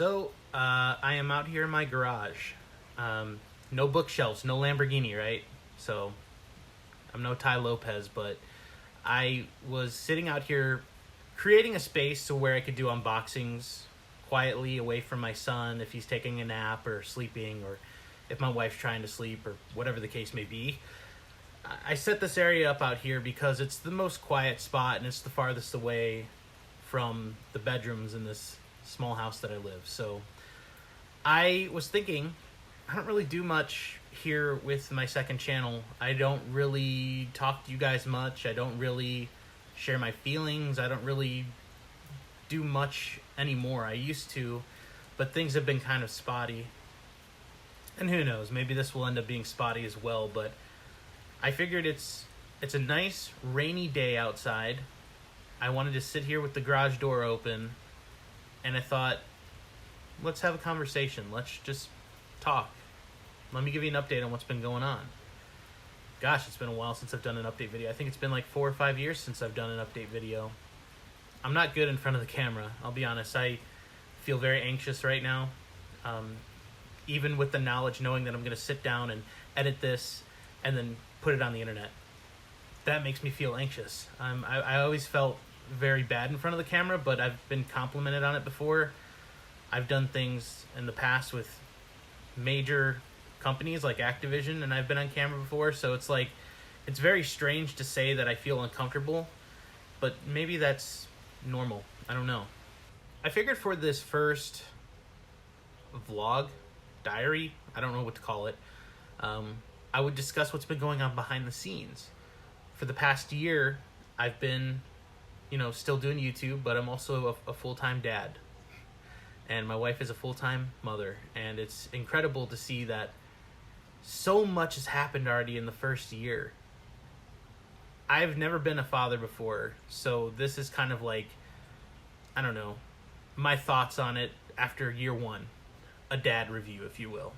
I am out here in my garage. No bookshelves, no Lamborghini, right? So I'm no Ty Lopez, but I was sitting out here creating a space to where I could do unboxings quietly away from my son if he's taking a nap or sleeping, or if my wife's trying to sleep, or whatever the case may be. I set this area up out here because it's the most quiet spot and it's the farthest away from the bedrooms in this small house that I live. So I was thinking, I don't really do much here with my second channel. I don't really talk to you guys much. I don't really share my feelings. I don't really do much anymore. I used to, but things have been kind of spotty. And who knows, maybe this will end up being spotty as well, but I figured it's a nice rainy day outside. I wanted to sit here with the garage door open, and I thought, let's have a conversation. Let's just talk. Let me give you an update on what's been going on. Gosh, it's been a while since I've done an update video. I think it's been like 4 or 5 years since I've done an update video. I'm not good in front of the camera, I'll be honest. I feel very anxious right now. Even with the knowledge, knowing that I'm going to sit down and edit this and then put it on the internet. That makes me feel anxious. I always felt very bad in front of the camera, but I've been complimented on it before. I've done things in the past with major companies like Activision, and I've been on camera before, so it's like, it's very strange to say that I feel uncomfortable, but maybe that's normal. I don't know. I figured for this first vlog, diary, I don't know what to call it, I would discuss what's been going on behind the scenes. For the past year, I've been, still doing YouTube, but I'm also a full-time dad. And my wife is a full-time mother. And it's incredible to see that so much has happened already in the first year. I've never been a father before, so this is kind of like, I don't know, my thoughts on it after year one. A dad review, if you will.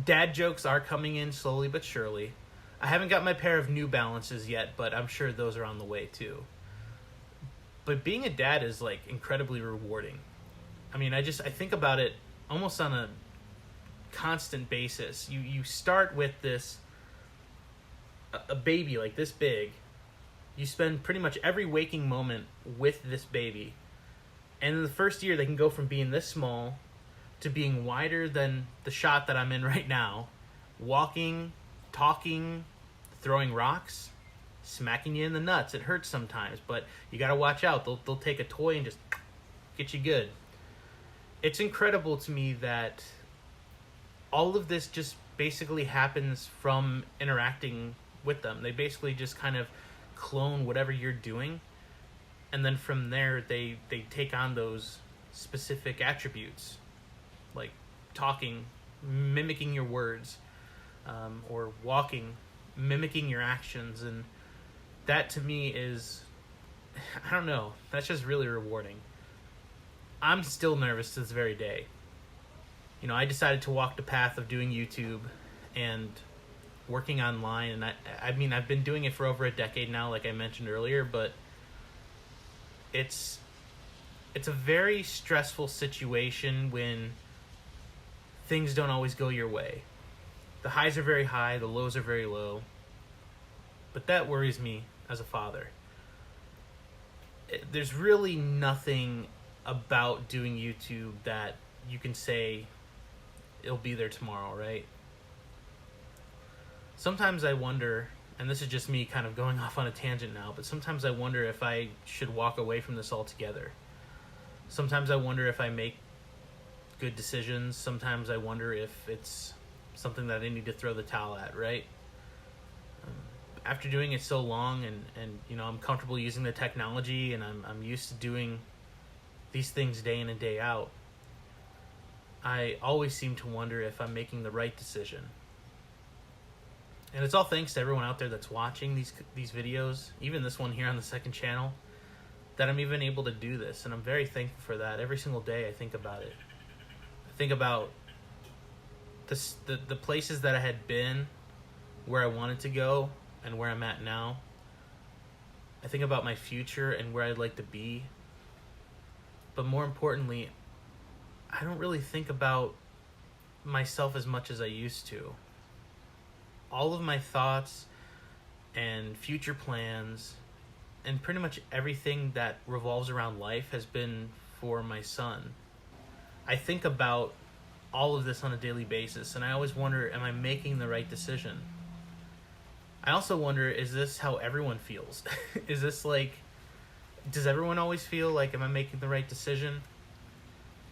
Dad jokes are coming in slowly but surely. I haven't got my pair of New Balances yet, but I'm sure those are on the way too. But being a dad is like incredibly rewarding. I mean, I think about it almost on a constant basis. You start with this, a baby like this big. You spend pretty much every waking moment with this baby. And in the first year, they can go from being this small to being wider than the shot that I'm in right now, walking, talking, throwing rocks, smacking you in the nuts. It hurts sometimes, but you gotta watch out. They'll take a toy and just get you good. It's incredible to me that all of this just basically happens from interacting with them. They basically just kind of clone whatever you're doing, and then from there they take on those specific attributes, like talking, mimicking your words, or walking, mimicking your actions. And that to me is, I don't know, that's just really rewarding. I'm still nervous to this very day. I decided to walk the path of doing YouTube and working online, and I mean, I've been doing it for over a decade now, like I mentioned earlier, but it's a very stressful situation when things don't always go your way. The highs are very high, the lows are very low. But that worries me as a father. There's really nothing about doing YouTube that you can say it'll be there tomorrow, right? Sometimes I wonder, and this is just me kind of going off on a tangent now, but sometimes I wonder if I should walk away from this altogether. Sometimes I wonder if I make good decisions. Sometimes I wonder if it's something that I need to throw the towel at, right? After doing it so long, and I'm comfortable using the technology, and I'm used to doing these things day in and day out, I always seem to wonder if I'm making the right decision. And it's all thanks to everyone out there that's watching these videos, even this one here on the second channel, that I'm even able to do this, and I'm very thankful for that. Every single day I think about it. I think about the places that I had been, where I wanted to go, and where I'm at now. I think about my future and where I'd like to be. But more importantly, I don't really think about myself as much as I used to. All of my thoughts and future plans and pretty much everything that revolves around life has been for my son. I think about all of this on a daily basis, and I always wonder, am I making the right decision? I also wonder, is this how everyone feels? Is this like, does everyone always feel like, am I making the right decision?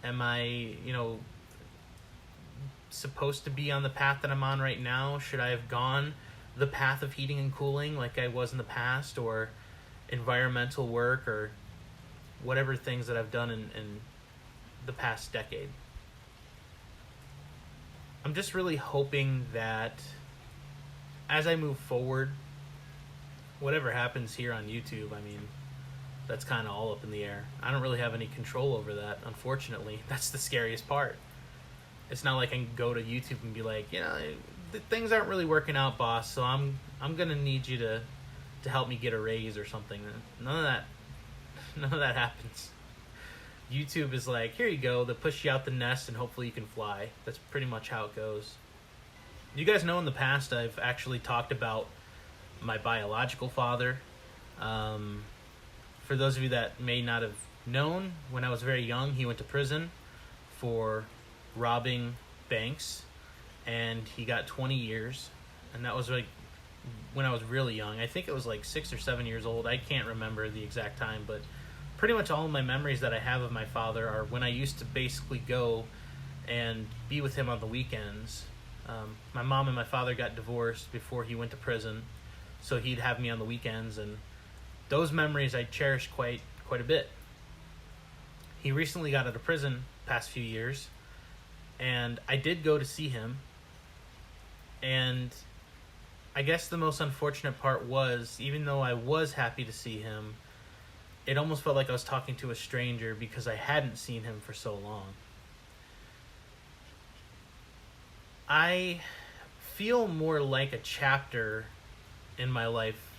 Am I, supposed to be on the path that I'm on right now? Should I have gone the path of heating and cooling like I was in the past, or environmental work, or whatever things that I've done in the past decade? I'm just really hoping that as I move forward, whatever happens here on YouTube, I mean, that's kind of all up in the air. I don't really have any control over that, unfortunately. That's the scariest part. It's not like I can go to YouTube and be like, things aren't really working out, boss, so I'm gonna need you to help me get a raise or something. None of that happens. YouTube is like, here you go, they'll push you out the nest and hopefully you can fly. That's pretty much how it goes. You guys know in the past I've actually talked about my biological father. For those of you that may not have known, when I was very young, he went to prison for robbing banks, and he got 20 years, and that was like when I was really young. I think it was like 6 or 7 years old. I can't remember the exact time, but pretty much all of my memories that I have of my father are when I used to basically go and be with him on the weekends. My mom and my father got divorced before he went to prison, so he'd have me on the weekends, and those memories I cherish quite a bit. He recently got out of prison past few years, and I did go to see him, and I guess the most unfortunate part was, even though I was happy to see him, it almost felt like I was talking to a stranger because I hadn't seen him for so long. I feel more like a chapter in my life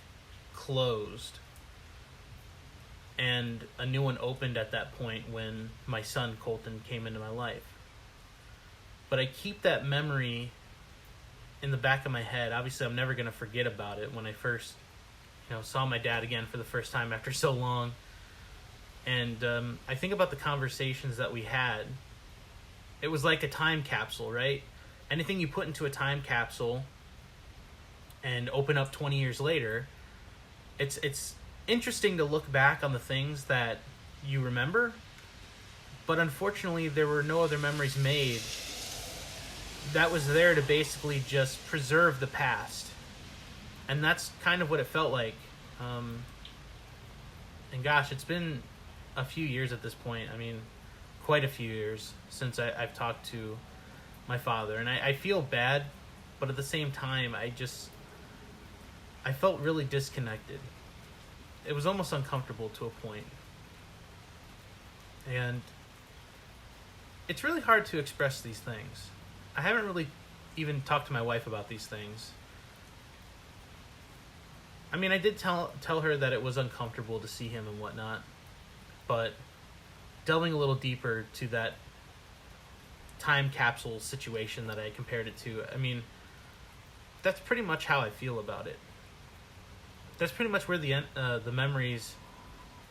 closed, and a new one opened at that point when my son Colton came into my life. But I keep that memory in the back of my head. Obviously, I'm never going to forget about it. When I first saw my dad again for the first time after so long, and I think about the conversations that we had. It was like a time capsule, right? Anything you put into a time capsule and open up 20 years later, it's interesting to look back on the things that you remember, but unfortunately there were no other memories made that was there to basically just preserve the past. And that's kind of what it felt like. And gosh, it's been a few years at this point. I mean, quite a few years since I've talked to my father. And I feel bad, but at the same time, I felt really disconnected. It was almost uncomfortable to a point. And it's really hard to express these things. I haven't really even talked to my wife about these things. I mean, I did tell her that it was uncomfortable to see him and whatnot, but delving a little deeper to that time capsule situation that I compared it to, I mean, that's pretty much how I feel about it. That's pretty much where the memories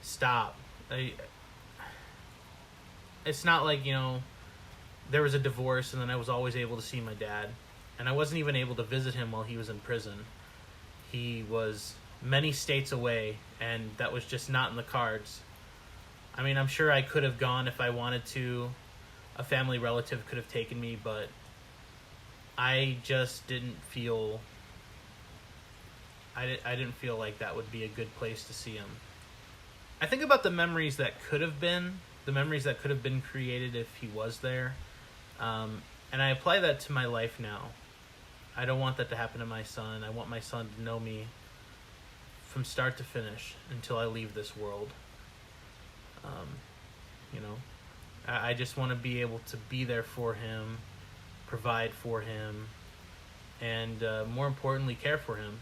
stop. It's not like, there was a divorce and then I was always able to see my dad, and I wasn't even able to visit him while he was in prison. He was many states away, and that was just not in the cards. I mean, I'm sure I could have gone if I wanted to. A family relative could have taken me, but I just didn't feel... I didn't feel like that would be a good place to see him. I think about the memories that could have been, the memories that could have been created if he was there. And I apply that to my life now. I don't want that to happen to my son. I want my son to know me from start to finish until I leave this world. I just want to be able to be there for him, provide for him, and more importantly, care for him.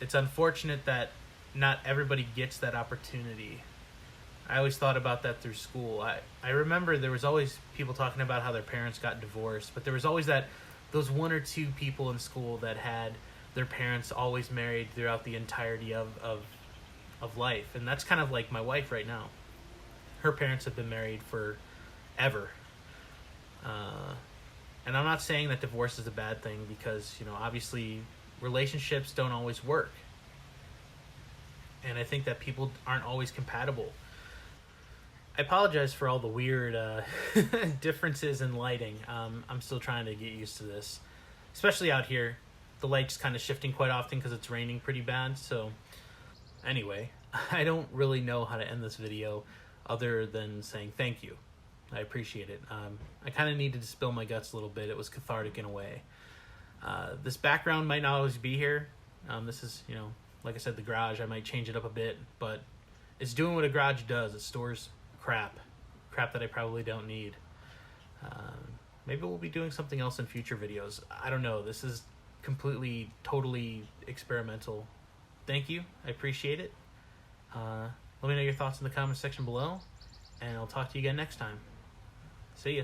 It's unfortunate that not everybody gets that opportunity. I always thought about that through school. I remember there was always people talking about how their parents got divorced, but there was always those one or two people in school that had their parents always married throughout the entirety of life. And that's kind of like my wife right now. Her parents have been married forever. And I'm not saying that divorce is a bad thing, because, you know, obviously relationships don't always work. And I think that people aren't always compatible. I apologize for all the weird differences in lighting. I'm still trying to get used to this, especially out here. The light's kind of shifting quite often because it's raining pretty bad. So anyway, I don't really know how to end this video other than saying thank you. I appreciate it. I kind of needed to spill my guts a little bit. It was cathartic in a way. This background might not always be here. This is, you know, like I said, the garage. I might change it up a bit, but it's doing what a garage does. It stores crap that I probably don't need. Maybe we'll be doing something else in future videos. I don't know. This is completely, totally experimental. Thank you. I appreciate it. Let me know your thoughts in the comment section below, and I'll talk to you again next time. See ya.